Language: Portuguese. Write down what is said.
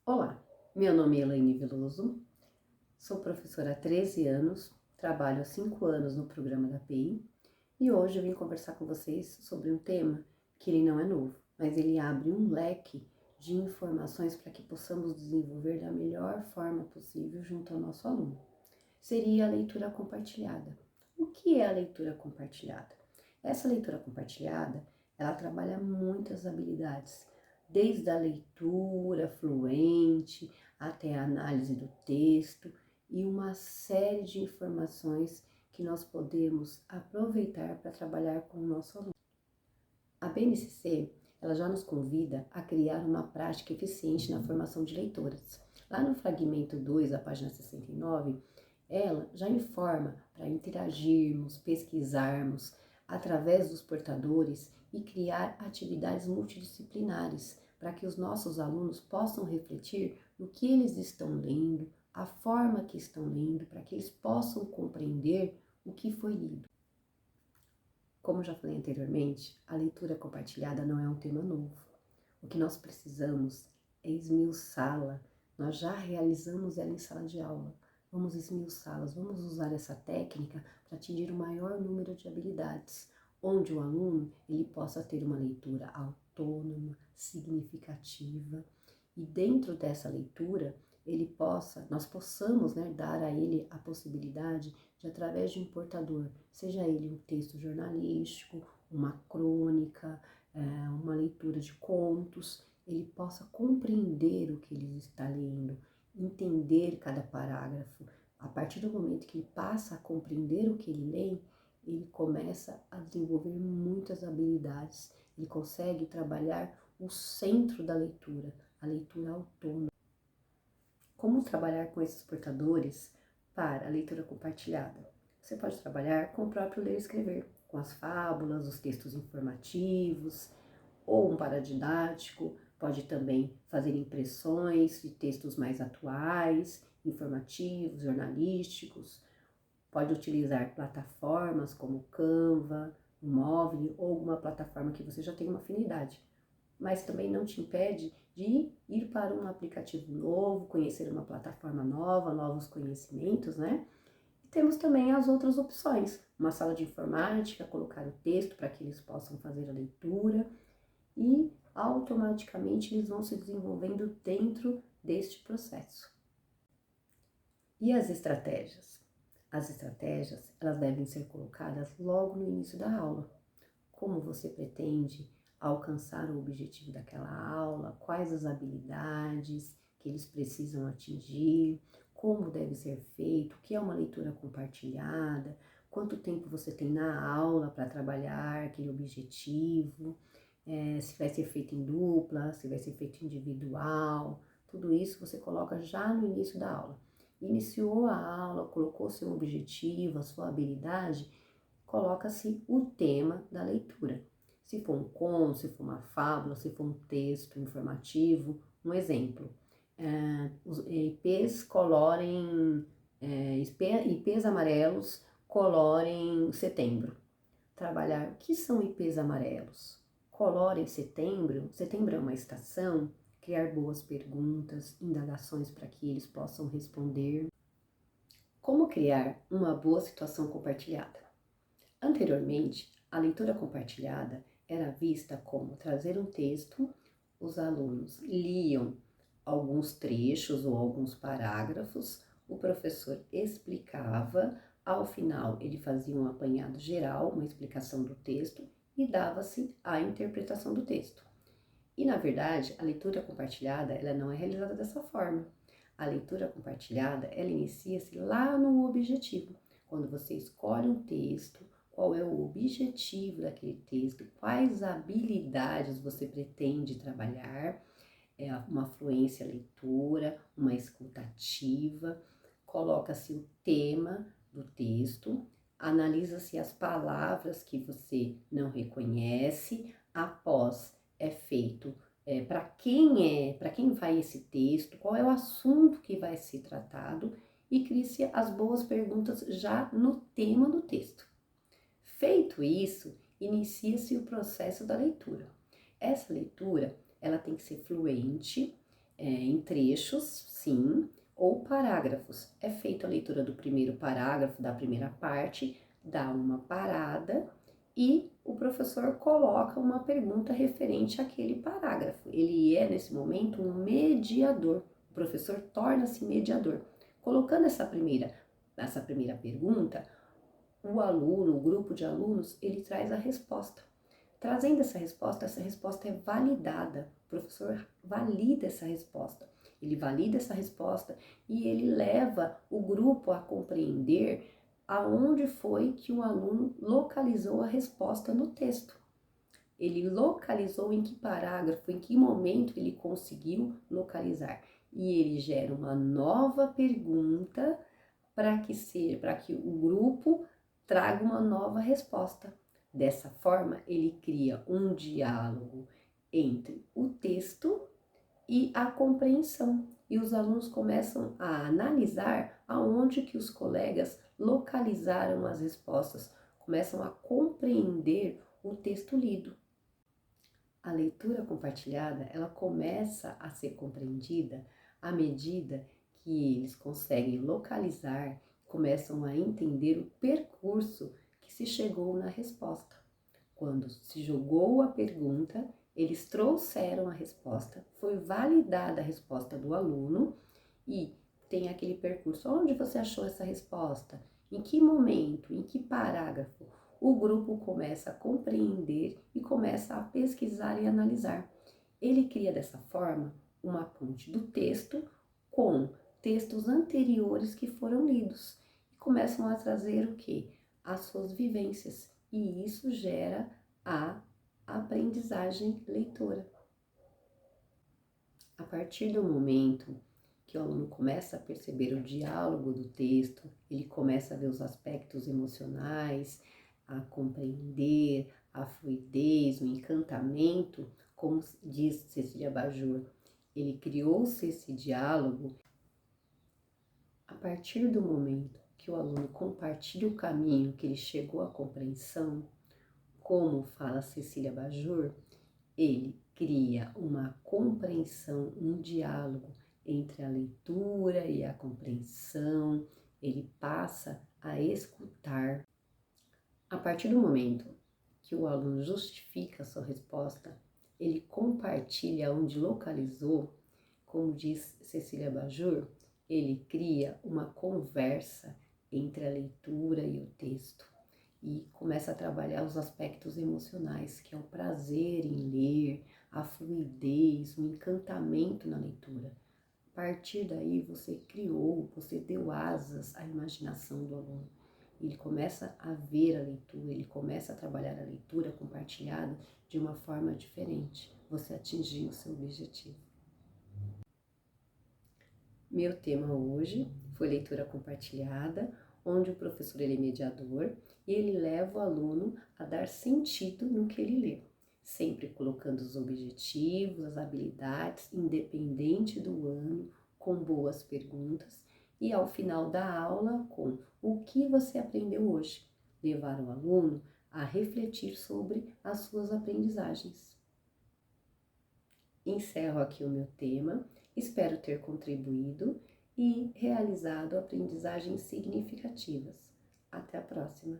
Olá, meu nome é Elaine Veloso, sou professora há 13 anos, trabalho há 5 anos no programa da PI e hoje eu vim conversar com vocês sobre um tema que ele não é novo, mas ele abre um leque de informações para que possamos desenvolver da melhor forma possível junto ao nosso aluno. Seria a leitura compartilhada. O que é a leitura compartilhada? Essa leitura compartilhada, ela trabalha muitas habilidades, desde a leitura fluente até a análise do texto e uma série de informações que nós podemos aproveitar para trabalhar com o nosso aluno. A BNCC, ela já nos convida a criar uma prática eficiente na formação de leitoras. Lá no fragmento 2, a página 69, ela já informa para interagirmos, pesquisarmos através dos portadores e criar atividades multidisciplinares para que os nossos alunos possam refletir no que eles estão lendo, a forma que estão lendo, para que eles possam compreender o que foi lido. Como já falei anteriormente, a leitura compartilhada não é um tema novo. O que nós precisamos é esmiuçá-la. Nós já realizamos ela em sala de aula. Vamos esmiuçá-las, vamos usar essa técnica para atingir o maior número de habilidades, onde o aluno ele possa ter uma leitura autônoma, significativa, e dentro dessa leitura nós possamos, dar a ele a possibilidade de, através de um portador, seja ele um texto jornalístico, uma crônica, uma leitura de contos, ele possa compreender o que ele está lendo, entender cada parágrafo. A partir do momento que ele passa a compreender o que ele lê, ele começa a desenvolver muitas habilidades, ele consegue trabalhar o centro da leitura, a leitura autônoma. Como trabalhar com esses portadores para a leitura compartilhada? Você pode trabalhar com o próprio ler e escrever, com as fábulas, os textos informativos, ou um paradidático, pode também fazer impressões de textos mais atuais, informativos, jornalísticos, pode utilizar plataformas como Canva, o Móvel ou alguma plataforma que você já tem uma afinidade. Mas também não te impede de ir para um aplicativo novo, conhecer uma plataforma nova, novos conhecimentos, né? E temos também as outras opções, uma sala de informática, colocar o texto para que eles possam fazer a leitura e automaticamente eles vão se desenvolvendo dentro deste processo. E as estratégias? As estratégias, elas devem ser colocadas logo no início da aula. Como você pretende alcançar o objetivo daquela aula, quais as habilidades que eles precisam atingir, como deve ser feito, o que é uma leitura compartilhada, quanto tempo você tem na aula para trabalhar aquele objetivo, se vai ser feito em dupla, se vai ser feito individual, tudo isso você coloca já no início da aula. Iniciou a aula, colocou seu objetivo, a sua habilidade, coloca-se o tema da leitura. Se for um conto, se for uma fábula, se for um texto informativo, um exemplo. Os ipês colorem, ipês amarelos colorem setembro. Trabalhar o que são ipês amarelos? Colorem setembro, setembro é uma estação, criar boas perguntas, indagações para que eles possam responder. Como criar uma boa situação compartilhada? Anteriormente, a leitura compartilhada era vista como trazer um texto, os alunos liam alguns trechos ou alguns parágrafos, o professor explicava, ao final ele fazia um apanhado geral, uma explicação do texto e dava-se a interpretação do texto. E na verdade, a leitura compartilhada, ela não é realizada dessa forma. A leitura compartilhada, ela inicia-se lá no objetivo, quando você escolhe um texto, qual é o objetivo daquele texto, quais habilidades você pretende trabalhar, uma fluência leitora, uma escuta ativa, coloca-se o tema do texto, analisa-se as palavras que você não reconhece, após é feito para quem vai esse texto, qual é o assunto que vai ser tratado e cria-se as boas perguntas já no tema do texto. Feito isso, inicia-se o processo da leitura. Essa leitura, ela tem que ser fluente, em trechos, sim, ou parágrafos. É feita a leitura do primeiro parágrafo, da primeira parte, dá uma parada e o professor coloca uma pergunta referente àquele parágrafo. Ele é, nesse momento, um mediador. O professor torna-se mediador. Colocando essa primeira pergunta, o aluno, o grupo de alunos, ele traz a resposta. Trazendo essa resposta é validada. O professor valida essa resposta. Ele valida essa resposta e ele leva o grupo a compreender aonde foi que o aluno localizou a resposta no texto. Ele localizou em que parágrafo, em que momento ele conseguiu localizar. E ele gera uma nova pergunta para que o grupo traga uma nova resposta. Dessa forma, ele cria um diálogo entre o texto e a compreensão. E os alunos começam a analisar aonde que os colegas localizaram as respostas, começam a compreender o texto lido. A leitura compartilhada, ela começa a ser compreendida à medida que eles conseguem localizar, começam a entender o percurso que se chegou na resposta. Quando se jogou a pergunta, eles trouxeram a resposta, foi validada a resposta do aluno e tem aquele percurso. Onde você achou essa resposta? Em que momento? Em que parágrafo? O grupo começa a compreender e começa a pesquisar e analisar. Ele cria dessa forma uma ponte do texto com textos anteriores que foram lidos e começam a trazer o quê? As suas vivências, e isso gera a aprendizagem leitora. A partir do momento que o aluno começa a perceber o diálogo do texto, ele começa a ver os aspectos emocionais, a compreender a fluidez, o encantamento, como diz Cecília Bajor, ele criou-se esse diálogo. A partir do momento que o aluno compartilha o caminho que ele chegou à compreensão, como fala Cecília Bajor, ele cria uma compreensão, um diálogo entre a leitura e a compreensão, ele passa a escutar. A partir do momento que o aluno justifica a sua resposta, ele compartilha onde localizou, como diz Cecília Bajor, ele cria uma conversa entre a leitura e o texto e começa a trabalhar os aspectos emocionais, que é o prazer em ler, a fluidez, o encantamento na leitura. A partir daí você deu asas à imaginação do aluno. Ele começa a ver a leitura, ele começa a trabalhar a leitura compartilhada de uma forma diferente. Você atingiu o seu objetivo. Meu tema hoje foi leitura compartilhada, onde o professor ele é mediador e ele leva o aluno a dar sentido no que ele lê, sempre colocando os objetivos, as habilidades, independente do ano, com boas perguntas e ao final da aula com o que você aprendeu hoje, levar o aluno a refletir sobre as suas aprendizagens. Encerro aqui o meu tema, espero ter contribuído e realizado aprendizagens significativas. Até a próxima!